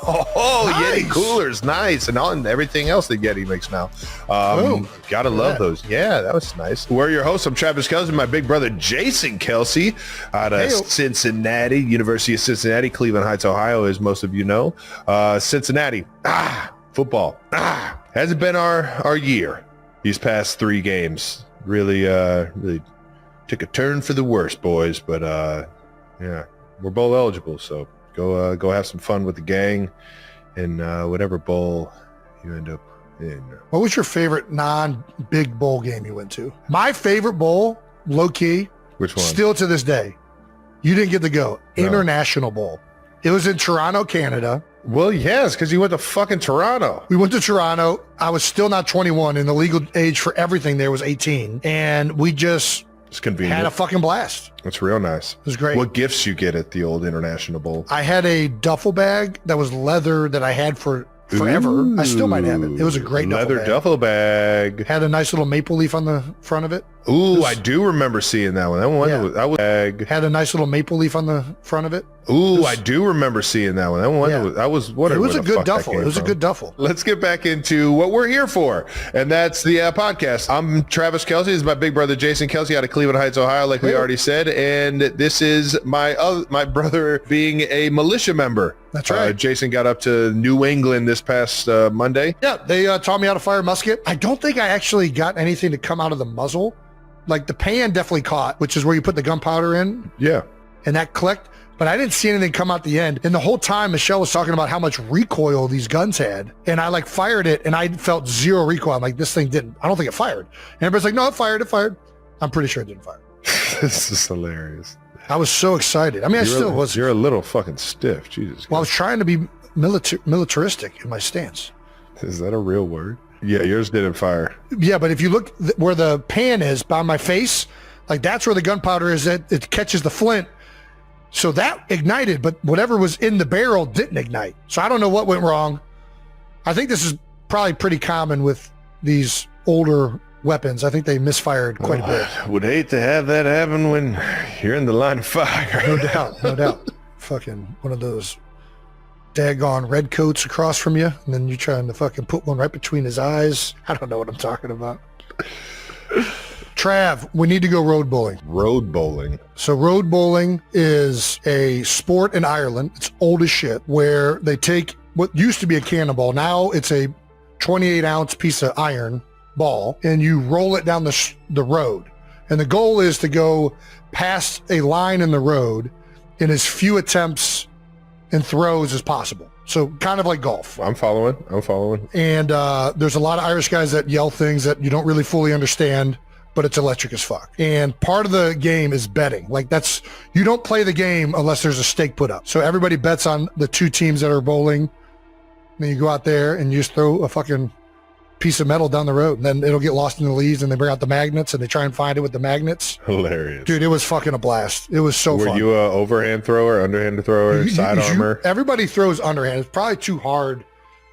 Oh, Nice. Yeti coolers, nice, and on everything else that Yeti makes now. Gotta love those. Yeah, that was nice. We're your hosts. I'm Travis Kelce, my big brother Jason Kelce, out of Cincinnati, University of Cincinnati, Cleveland Heights, Ohio, as most of you know. Cincinnati, football, hasn't been our year. These past 3 games really took a turn for the worse, boys. But yeah, we're bowl eligible, so go have some fun with the gang in whatever bowl you end up in. What was your favorite non-big bowl game you went to? My favorite bowl, low key, Which one? still to this day, you didn't get to go. No. International Bowl. It was in Toronto, Canada. Well, yes, because you went to fucking Toronto. We went to Toronto. I was still not 21, and the legal age for everything there was 18. And we just It's convenient. had a fucking blast. It's real nice. It was great. What gifts you get at the old International Bowl? I had a duffel bag that was leather that I had for forever. Ooh, I still might have it. It was a great leather duffel bag. bag. Had a nice little maple leaf on the front of it. Ooh, I do remember seeing that one. That one Yeah. was bag. Had a nice little maple leaf on the front of it. Ooh, I do remember seeing that one. That one Yeah. I was wondering. It was where a the good fuck that duffel. came It was a from. good duffel. Let's get back into what we're here for, and that's the podcast. I'm Travis Kelce. This is my big brother Jason Kelce out of Cleveland Heights, Ohio, like we already said, and this is my brother being a militia member. That's right. Jason got up to New England this past Monday. Yeah, they taught me how to fire a musket. I don't think I actually got anything to come out of the muzzle. Like the pan definitely caught, which is where you put the gunpowder in, Yeah. and that clicked. But I didn't see anything come out the end. And the whole time, Michelle was talking about how much recoil these guns had. And I like fired it, and I felt zero recoil. I'm like, this thing didn't. I don't think it fired. And everybody's like, no, it fired. It fired. I'm pretty sure it didn't fire. This is hilarious. I was so excited. I mean, I still was. You're a little fucking stiff. Jesus. Well, I was trying to be militaristic in my stance. Is that a real word? Yeah, yours didn't fire. Yeah, but if you look where the pan is by my face, like that's where the gunpowder is. That it catches the flint. So that ignited, but whatever was in the barrel didn't ignite. So I don't know what went wrong. I think this is probably pretty common with these older weapons. I think they misfired quite a bit. Would hate to have that happen when you're in the line of fire. No doubt, no doubt. Fucking one of those daggone red coats across from you, and then you're trying to fucking put one right between his eyes. I don't know what I'm talking about. Trav, we need to go road bowling. Road bowling. So road bowling is a sport in Ireland. It's old as shit, where they take what used to be a cannonball. Now it's a 28-ounce piece of iron ball, and you roll it down the road. And the goal is to go past a line in the road in as few attempts and throws as possible. So kind of like golf. I'm following. And there's a lot of Irish guys that yell things that you don't really fully understand, but it's electric as fuck. And part of the game is betting. Like you don't play the game unless there's a stake put up. So everybody bets on the 2 teams that are bowling. Then you go out there and you just throw a fucking piece of metal down the road, and then it'll get lost in the leaves, and they bring out the magnets and they try and find it with the magnets. Hilarious. Dude, it was fucking a blast. It was so fun. Were you a overhand thrower, underhand thrower, side armor? Everybody throws underhand. It's probably too hard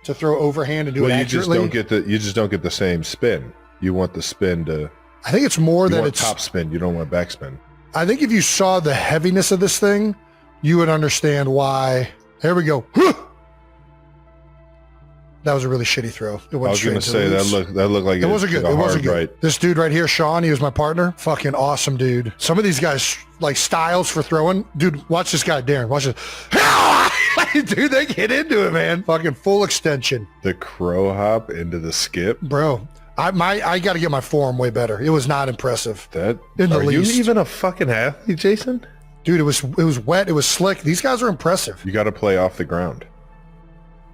to throw overhand and do it accurately. You just don't get the same spin. You want the spin to. I think it's more that it's top spin. You don't want back spin. I think if you saw the heaviness of this thing, you would understand why. There we go. That was a really shitty throw. It went I was going to say that looked like it wasn't good. It wasn't good. Right. This dude right here, Sean, he was my partner. Fucking awesome dude. Some of these guys like styles for throwing. Dude, watch this guy, Darren. Watch this. Dude, they get into it, man. Fucking full extension. The crow hop into the skip. Bro, I got to get my form way better. It was not impressive. That in the are least. You even a fucking athlete, Jason? Dude, it was wet. It was slick. These guys are impressive. You got to play off the ground.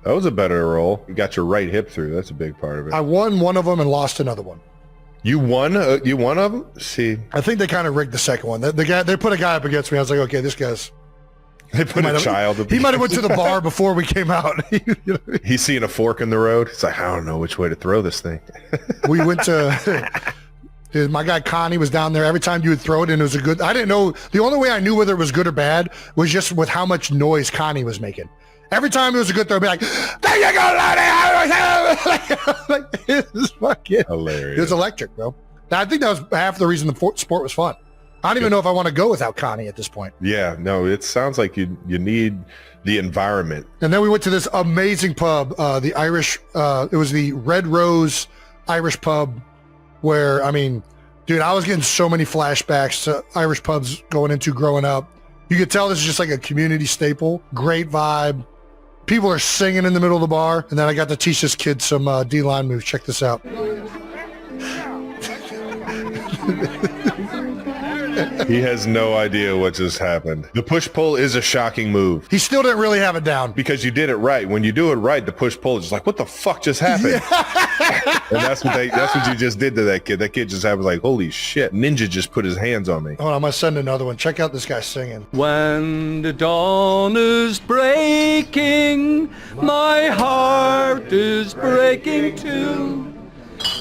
That was a better roll. You got your right hip through. That's a big part of it. I won one of them and lost another one. You won? You won of them? See, I think they kind of rigged the second one. The guy, they put a guy up against me. I was like, okay, this guy's. They put a child. He might have went to the bar before we came out. You know what I mean? He's seeing a fork in the road. He's like, I don't know which way to throw this thing. We went to. Dude, my guy Connie was down there. Every time you would throw it, and it was a good. I didn't know. The only way I knew whether it was good or bad was just with how much noise Connie was making. Every time it was a good throw, I'd be like, there you go, Lonnie. Like, it was fucking hilarious. It was electric, bro. I think that was half the reason the sport was fun. I don't even know if I want to go without Connie at this point. Yeah, no, it sounds like you need the environment. And then we went to this amazing pub, the Irish, it was the Red Rose Irish pub where, I mean, dude, I was getting so many flashbacks to Irish pubs going into growing up. You could tell this is just like a community staple. Great vibe. People are singing in the middle of the bar. And then I got to teach this kid some D-line moves. Check this out. He has no idea what just happened. The push-pull is a shocking move. He still didn't really have it down. Because you did it right. When you do it right, the push-pull is just like, what the fuck just happened? Yeah. And that's what you just did to that kid. That kid just was like, holy shit, Ninja just put his hands on me. Hold on, I'm going to send another one. Check out this guy singing. When the dawn is breaking, my heart is breaking too.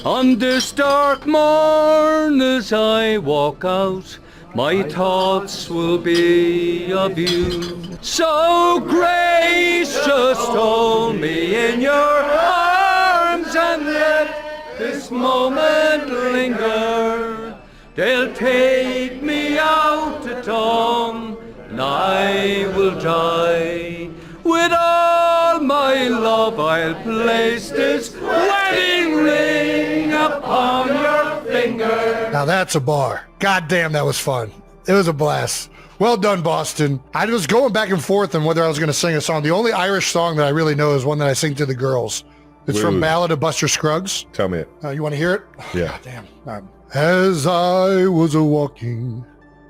On this dark morn as I walk out, my thoughts will be of you. So gracious, hold me in your arms and let this moment linger. They'll take me out at dawn and I will die. With all my love I'll place this wedding ring upon your finger. Now that's a bar. God damn, that was fun. It was a blast. Well done, Boston. I was going back and forth on whether I was going to sing a song. The only Irish song that I really know is one that I sing to the girls. It's from Ballad of Buster Scruggs. Tell me it. You want to hear it? Yeah. God damn. As I was a-walking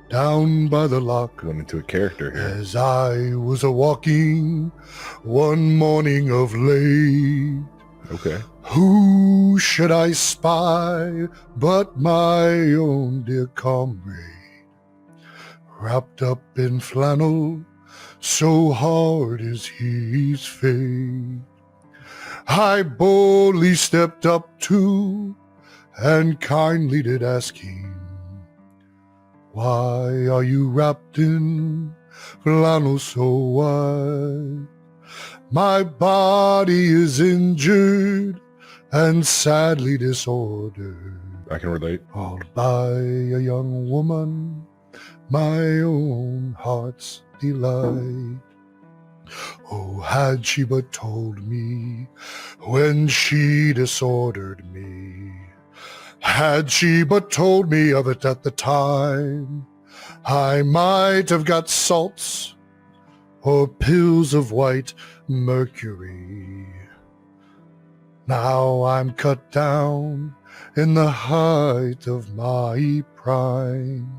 down by the loch. Went into a character here. As I was a-walking one morning of late. Okay. Who should I spy but my own dear comrade, wrapped up in flannel, so hard is his fate. I boldly stepped up to and kindly did ask him, why are you wrapped in flannel so white? My body is injured and sadly disordered. I can relate. All by a young woman, my own heart's delight. Oh, had she but told me when she disordered me, had she but told me of it at the time, I might have got salts or pills of white mercury. Now I'm cut down in the height of my prime.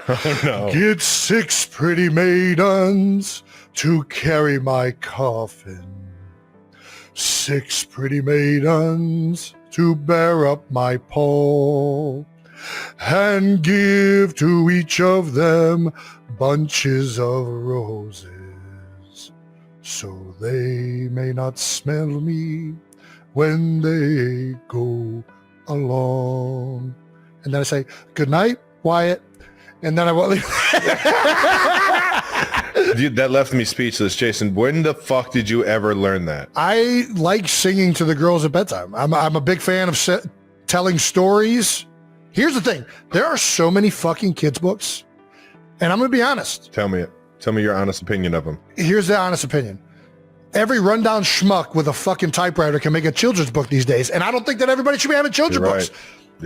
Oh, no. Get 6 pretty maidens to carry my coffin. 6 pretty maidens to bear up my pall, and give to each of them bunches of roses, so they may not smell me when they go along. And then I say, good night, Wyatt. And then I won't leave. Dude, that left me speechless. Jason, when the fuck did you ever learn that? I like singing to the girls at bedtime. I'm a big fan of telling stories. Here's the thing. There are so many fucking kids books. And I'm going to be honest. Tell me it. Tell me your honest opinion of them. Here's the honest opinion. Every rundown schmuck with a fucking typewriter can make a children's book these days. And I don't think that everybody should be having children's books.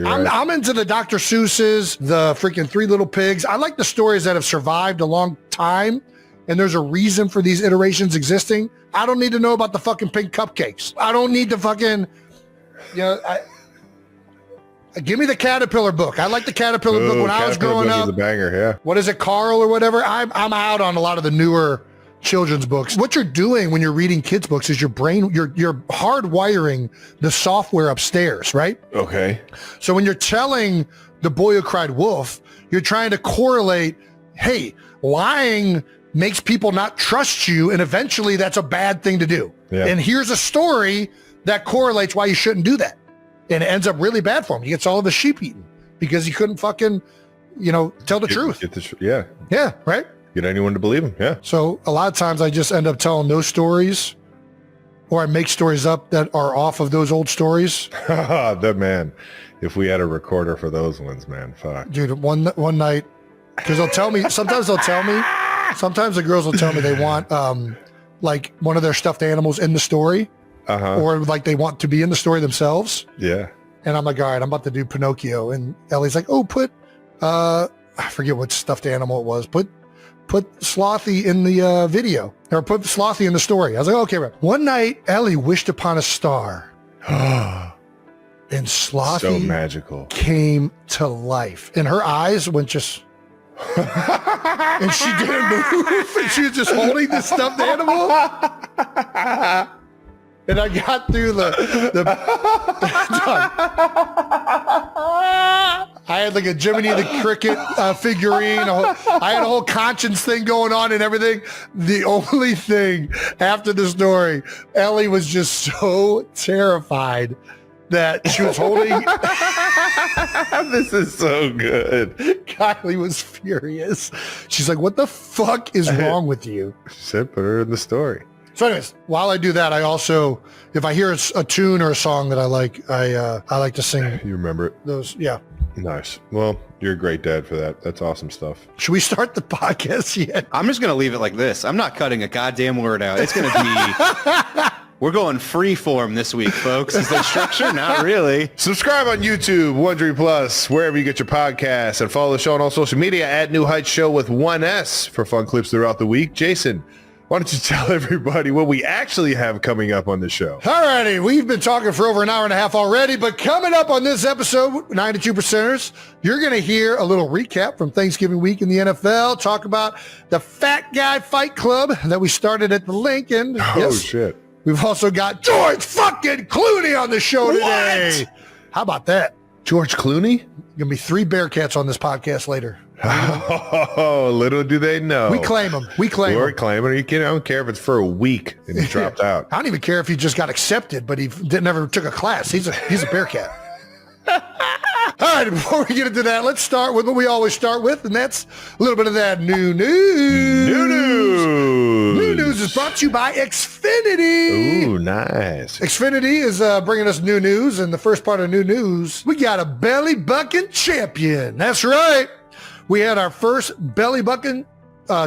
I'm into the Dr. Seuss's, the freaking 3 Little Pigs. I like the stories that have survived a long time, and there's a reason for these iterations existing. I don't need to know about the fucking pink cupcakes. I don't need to fucking, give me the Caterpillar book. I like the Caterpillar book when I was growing up. The banger, yeah. What is it, Carl or whatever? I'm out on a lot of the newer children's books. What you're doing when you're reading kids books is you're hardwiring the software upstairs, right? Okay. So when you're telling The Boy Who Cried Wolf, you're trying to correlate, hey, lying makes people not trust you, and eventually that's a bad thing to do. Yeah. And here's a story that correlates why you shouldn't do that. And it ends up really bad for him. He gets all of his sheep eaten because he couldn't fucking, tell the truth. Yeah. Yeah, right? Get anyone to believe him, yeah. So a lot of times I just end up telling those stories, or I make stories up that are off of those old stories. That man, if we had a recorder for those ones, man, fuck. Dude, one night, because sometimes the girls will tell me they want like one of their stuffed animals in the story, or like they want to be in the story themselves. Yeah. And I'm like, all right, I'm about to do Pinocchio. And Ellie's like, oh, put, I forget what stuffed animal it was. Put Slothy in the video, or put Slothy in the story. I was like, okay, right. One night, Ellie wished upon a star. And Slothy so magical came to life. And her eyes went just... and she didn't move. And she was just holding the stuffed animal. And I got through I had like a Jiminy the Cricket figurine. I had a whole conscience thing going on and everything. The only thing after the story, Ellie was just so terrified that she was holding. This is so good. Kylie was furious. She's like, what the fuck is wrong with you? She said put her in the story. So anyways, while I do that, I also, if I hear a tune or a song that I like, I like to sing. You remember it? Those, yeah. Nice. Well, you're a great dad for that. That's awesome stuff. Should we start the podcast yet? I'm just going to leave it like this. I'm not cutting a goddamn word out. It's going to be... We're going free form this week, folks. Is there structure? Not really. Subscribe on YouTube, Wondery Plus, wherever you get your podcasts, and follow the show on all social media at New Heights Show with 1S for fun clips throughout the week. Jason, why don't you tell everybody what we actually have coming up on the show? Alrighty, we've been talking for over an hour and a half already, but coming up on this episode, 92%ers, you're going to hear a little recap from Thanksgiving week in the NFL, talk about the Fat Guy Fight Club that we started at the Lincoln. Oh, shit. We've also got George fucking Clooney on the show today. How about that? George Clooney? Gonna be 3 Bearcats on this podcast later. Oh, little do they know. We claim them. We claim We're them. claiming. Are you kidding? I don't care if it's for a week and he dropped out. I don't even care if he just got accepted, but he never took a class. He's a Bearcat. All right, before we get into that, let's start with what we always start with, and that's a little bit of that new news. New news. New news is brought to you by Xfinity. Ooh, nice. Xfinity is bringing us new news, and the first part of new news, we got a belly bucking champion. That's right. We had our first belly bucking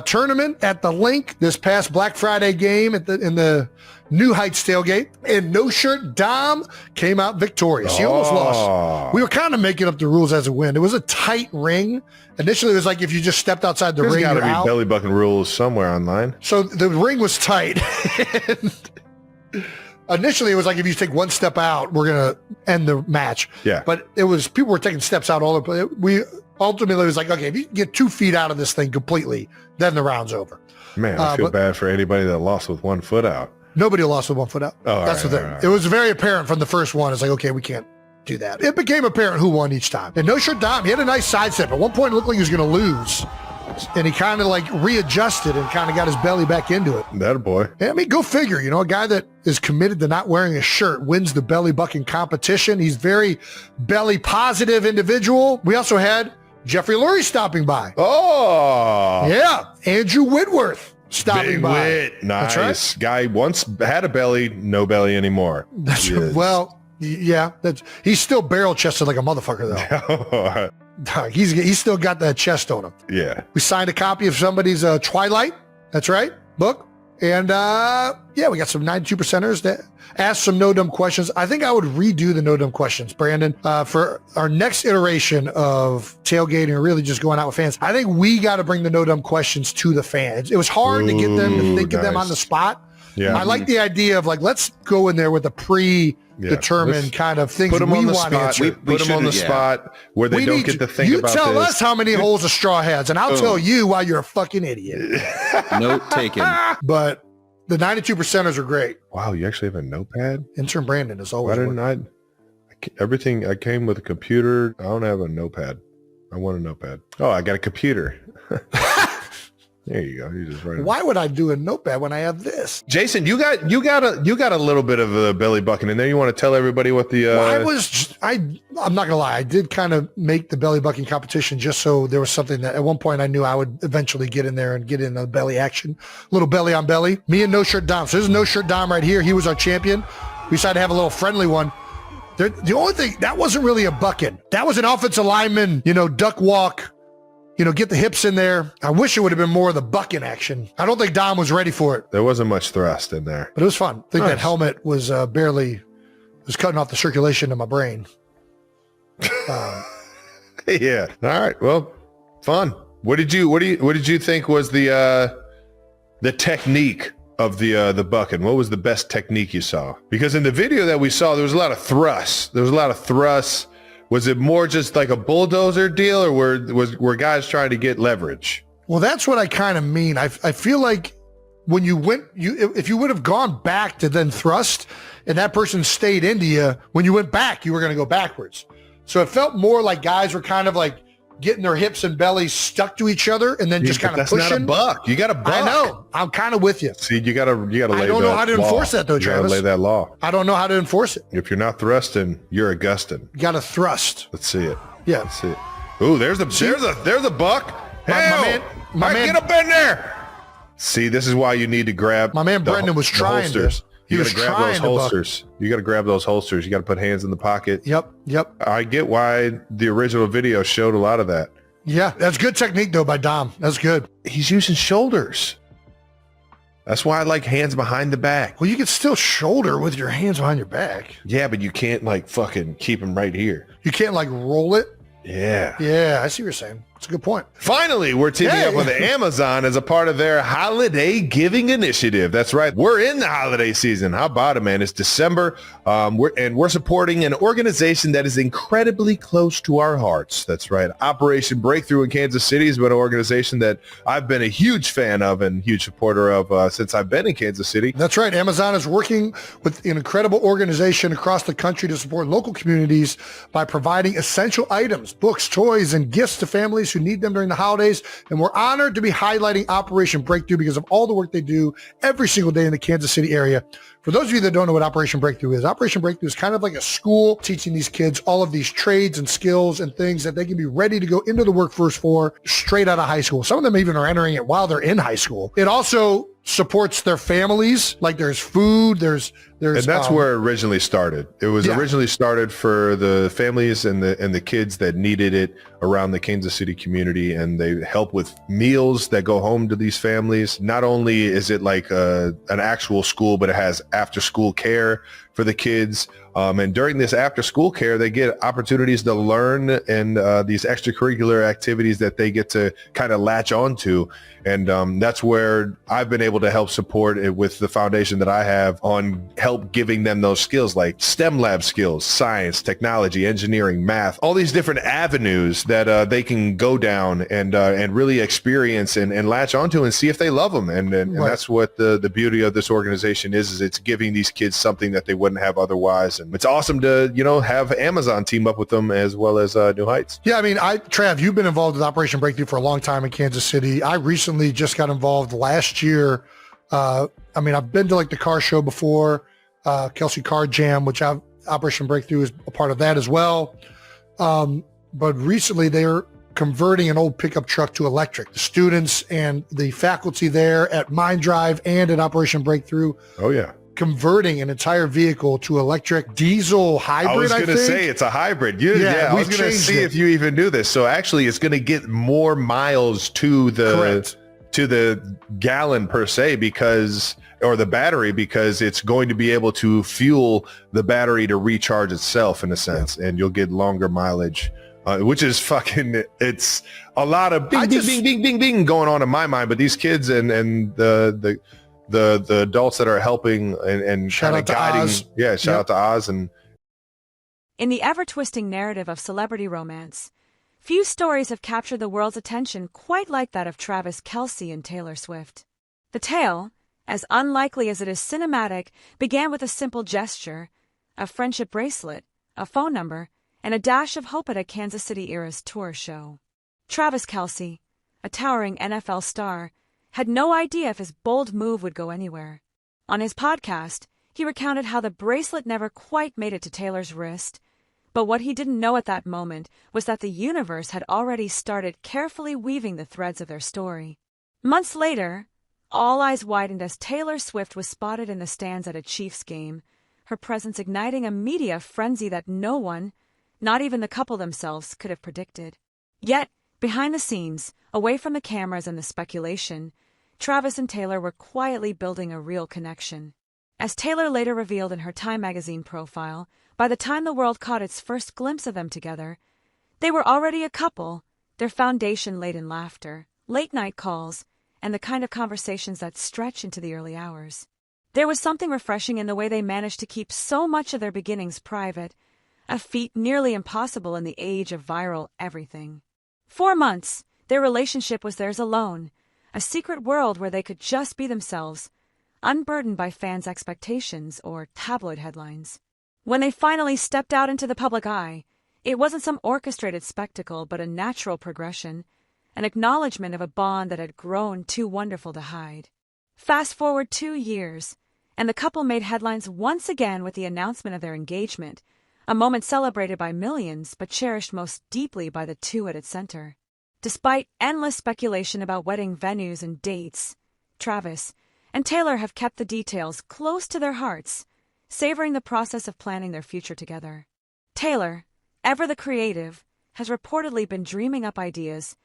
tournament at the Link this past Black Friday game in the New Heights tailgate, and No Shirt Dom came out victorious. He almost lost. We were kind of making up the rules as a win. It was a tight ring. Initially, it was like if you just stepped outside the ring, There's got to you're be out. belly bucking rules somewhere online. So the ring was tight. Initially, it was like if you take one step out, we're gonna end the match. Yeah. But it was people were taking steps out all over. We ultimately was like, okay, if you can get 2 feet out of this thing completely, then the round's over. Man, I feel bad for anybody that lost with 1 foot out. Nobody lost with 1 foot out. Oh, that's the thing. It was very apparent from the first one. It's like, okay, we can't do that. It became apparent who won each time. And No Shirt Dom, he had a nice side step. At one point, it looked like he was going to lose. And he kind of like readjusted and kind of got his belly back into it. That boy. I mean, go figure. You know, a guy that is committed to not wearing a shirt wins the belly bucking competition. He's very belly positive individual. We also had Jeffrey Lurie stopping by. Oh. Yeah. Andrew Whitworth stopping Big by. Whit. Nice. That's right. Guy once had a belly, no belly anymore. That's right. Well, yeah. He's still barrel chested like a motherfucker, though. He's still got that chest on him. Yeah. We signed a copy of somebody's Twilight. That's right. Book. And yeah, we got some 92%ers that asked some no dumb questions. I think I would redo the no dumb questions, Brandon, for our next iteration of tailgating or really just going out with fans. I think we got to bring the no dumb questions to the fans. It was hard to get them to think of them on the spot. Yeah. I like the idea of like, let's go in there with a predetermined kind of things put them we on the want spot. answered. Put them on the spot where they don't get to think about this. You tell us how many holes a straw has, and I'll tell you why you're a fucking idiot. Note taken. But the 92%ers are great. Wow, you actually have a notepad? Intern Brandon is always Why didn't everything, I came with a computer. I don't have a notepad. I want a notepad. Oh, I got a computer. There you go. You just write it. Why would I do a notepad when I have this? Jason, you got a little bit of a belly bucking in there. You want to tell everybody what the I'm not gonna lie, I did kind of make the belly bucking competition just so there was something that at one point I knew I would eventually get in there and get in the belly action. Little belly on belly. Me and No Shirt Dom. So this is No Shirt Dom right here. He was our champion. We decided to have a little friendly one. The only thing that wasn't really a bucking. That was an offensive lineman, duck walk. get the hips in there. I wish it would have been more of the bucking action. I don't think Dom was ready for it. There wasn't much thrust in there. But it was fun. I think Nice. that helmet was was cutting off the circulation in my brain. Yeah. All right. Well, fun. What did you think was the technique of the bucking? What was the best technique you saw? Because in the video that we saw, there was a lot of thrusts. Was it more just like a bulldozer deal, or were guys trying to get leverage? Well, that's what I kind of mean. I feel like when if you would have gone back to then thrust and that person stayed into you, when you went back, you were going to go backwards. So it felt more like guys were kind of like getting their hips and bellies stuck to each other and then just kind of pushing. That's not a buck. You got to buck. I know. I'm kind of with you. See, you got to lay that law. I don't know how to enforce that though, Travis. You got to lay that law. I don't know how to enforce it. If you're not thrusting, you're Augustin. You got to thrust. Let's see it. Yeah. Let's see it. Ooh, there's a buck. My man, get up in there. See, this is why you need to grab. My man Brendan was trying holsters. He You was got to grab trying those to buck. holsters. You got to grab those holsters. You got to put hands in the pocket. Yep. I get why the original video showed a lot of that. Yeah, that's good technique though by Dom. That's good. He's using shoulders. That's why I like hands behind the back. Well, you can still shoulder with your hands behind your back. Yeah, but you can't like fucking keep them right here. You can't like roll it. Yeah. Yeah, I see what you're saying. It's a good point. Finally, we're teaming up with Amazon as a part of their holiday giving initiative. That's right. We're in the holiday season. How about it, man? It's December. We're supporting an organization that is incredibly close to our hearts. That's right. Operation Breakthrough in Kansas City has been an organization that I've been a huge fan of and huge supporter of since I've been in Kansas City. That's right. Amazon is working with an incredible organization across the country to support local communities by providing essential items, books, toys, and gifts to families who need them during the holidays. And we're honored to be highlighting Operation Breakthrough because of all the work they do every single day in the Kansas City area. For those of you that don't know what Operation Breakthrough is, Operation Breakthrough is kind of like a school teaching these kids all of these trades and skills and things that they can be ready to go into the workforce for straight out of high school. Some of them even are entering it while they're in high school. It also supports their families. Like there's food, there's and that's where it originally started. It was originally started for the families and the kids that needed it around the Kansas City community, and they help with meals that go home to these families. Not only is it like an actual school, but it has after school care for the kids. And during this after school care, they get opportunities to learn and these extracurricular activities that they get to kind of latch onto. And that's where I've been able to help support it with the foundation that I have on help giving them those skills like STEM lab skills, science, technology, engineering, math, all these different avenues that they can go down and really experience and latch onto and see if they love them. And that's what the beauty of this organization is it's giving these kids something that they wouldn't have otherwise. And it's awesome to, have Amazon team up with them as well as New Heights. Yeah, I mean, Trav, you've been involved with Operation Breakthrough for a long time in Kansas City. I recently just got involved last year. I've been to like the car show before, Kelce Car Jam, which Operation Breakthrough is a part of that as well. But recently they're converting an old pickup truck to electric. The students and the faculty there at Mind Drive and at Operation Breakthrough. Oh, yeah. Converting an entire vehicle to electric diesel hybrid. I was going to say it's a hybrid. I was going to see if you even knew this. So actually it's going to get more miles to the gallon per se or the battery, because it's going to be able to fuel the battery to recharge itself in a sense, and you'll get longer mileage, which is it's a lot of bing going on in my mind. But these kids and the adults that are helping and kind of guiding. Oz. Yeah, shout out to Oz. And in the ever-twisting narrative of celebrity romance, few stories have captured the world's attention quite like that of Travis Kelce and Taylor Swift. The tale, as unlikely as it is cinematic, began with a simple gesture, a friendship bracelet, a phone number, and a dash of hope at a Kansas City-era's tour show. Travis Kelce, a towering NFL star, had no idea if his bold move would go anywhere. On his podcast, he recounted how the bracelet never quite made it to Taylor's wrist, but what he didn't know at that moment was that the universe had already started carefully weaving the threads of their story. Months later, all eyes widened as Taylor Swift was spotted in the stands at a Chiefs game, her presence igniting a media frenzy that no one, not even the couple themselves, could have predicted. Yet, Behind the scenes, away from the cameras and the speculation, Travis and Taylor were quietly building a real connection. As Taylor later revealed in her Time magazine profile, by the time the world caught its first glimpse of them together, they were already a couple, their foundation laid in laughter, late-night calls, and the kind of conversations that stretch into the early hours. There was something refreshing in the way they managed to keep so much of their beginnings private, a feat nearly impossible in the age of viral everything. 4 months, their relationship was theirs alone, a secret world where they could just be themselves, unburdened by fans' expectations or tabloid headlines. When they finally stepped out into the public eye, it wasn't some orchestrated spectacle but a natural progression, an acknowledgement of a bond that had grown too wonderful to hide. Fast forward 2 years, and the couple made headlines once again with the announcement of their engagement, a moment celebrated by millions but cherished most deeply by the two at its center. Despite endless speculation about wedding venues and dates, Travis and Taylor have kept the details close to their hearts, savoring the process of planning their future together. Taylor, ever the creative, has reportedly been dreaming up ideas,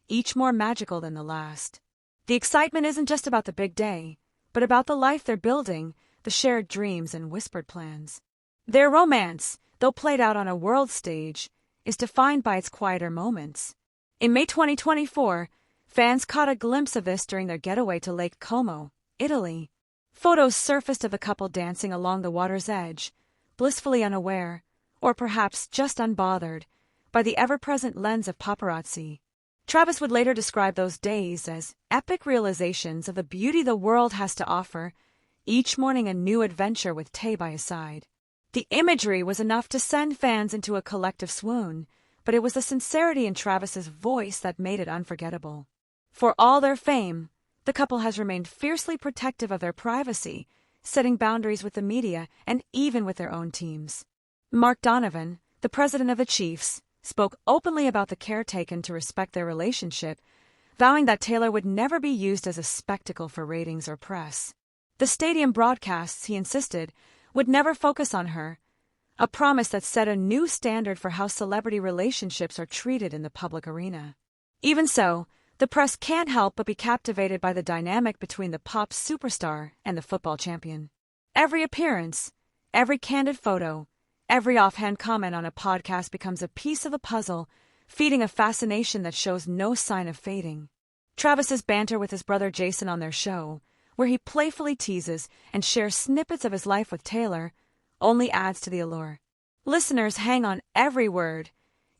each more magical than the last. The excitement isn't just about the big day, but about the life they're building, the shared dreams and whispered plans. Their romance, though played out on a world stage, is defined by its quieter moments. In May 2024, fans caught a glimpse of this during their getaway to Lake Como, Italy. Photos surfaced of the couple dancing along the water's edge, blissfully unaware, or perhaps just unbothered, by the ever-present lens of paparazzi. Travis would later describe those days as epic realizations of the beauty the world has to offer, each morning a new adventure with Tay by his side. The imagery was enough to send fans into a collective swoon, but it was the sincerity in Travis's voice that made it unforgettable. For all their fame, the couple has remained fiercely protective of their privacy, setting boundaries with the media and even with their own teams. Mark Donovan, the president of the Chiefs, spoke openly about the care taken to respect their relationship, vowing that Taylor would never be used as a spectacle for ratings or press. The stadium broadcasts, he insisted, would never focus on her, a promise that set a new standard for how celebrity relationships are treated in the public arena. Even so, the press can't help but be captivated by the dynamic between the pop superstar and the football champion. Every appearance, every candid photo, every offhand comment on a podcast becomes a piece of the puzzle, feeding a fascination that shows no sign of fading. Travis's banter with his brother Jason on their show, where he playfully teases and shares snippets of his life with Taylor, only adds to the allure. Listeners hang on every word,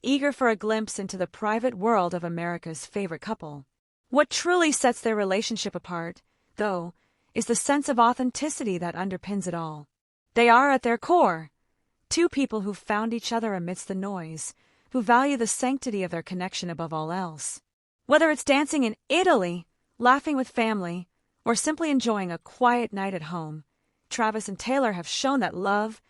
eager for a glimpse into the private world of America's favorite couple. What truly sets their relationship apart, though, is the sense of authenticity that underpins it all. They are, at their core, two people who found each other amidst the noise, who value the sanctity of their connection above all else. Whether it's dancing in Italy, laughing with family, or simply enjoying a quiet night at home, Travis and Taylor have shown that love,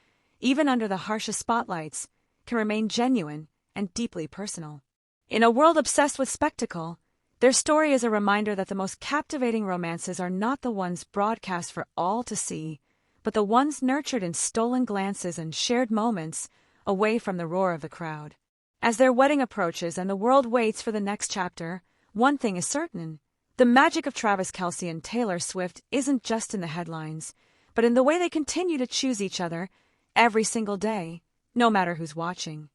even under the harshest spotlights, can remain genuine and deeply personal. In a world obsessed with spectacle, their story is a reminder that the most captivating romances are not the ones broadcast for all to see, but the ones nurtured in stolen glances and shared moments away from the roar of the crowd. As their wedding approaches and the world waits for the next chapter, one thing is certain. The magic of Travis Kelce and Taylor Swift isn't just in the headlines, but in the way they continue to choose each other every single day, no matter who's watching.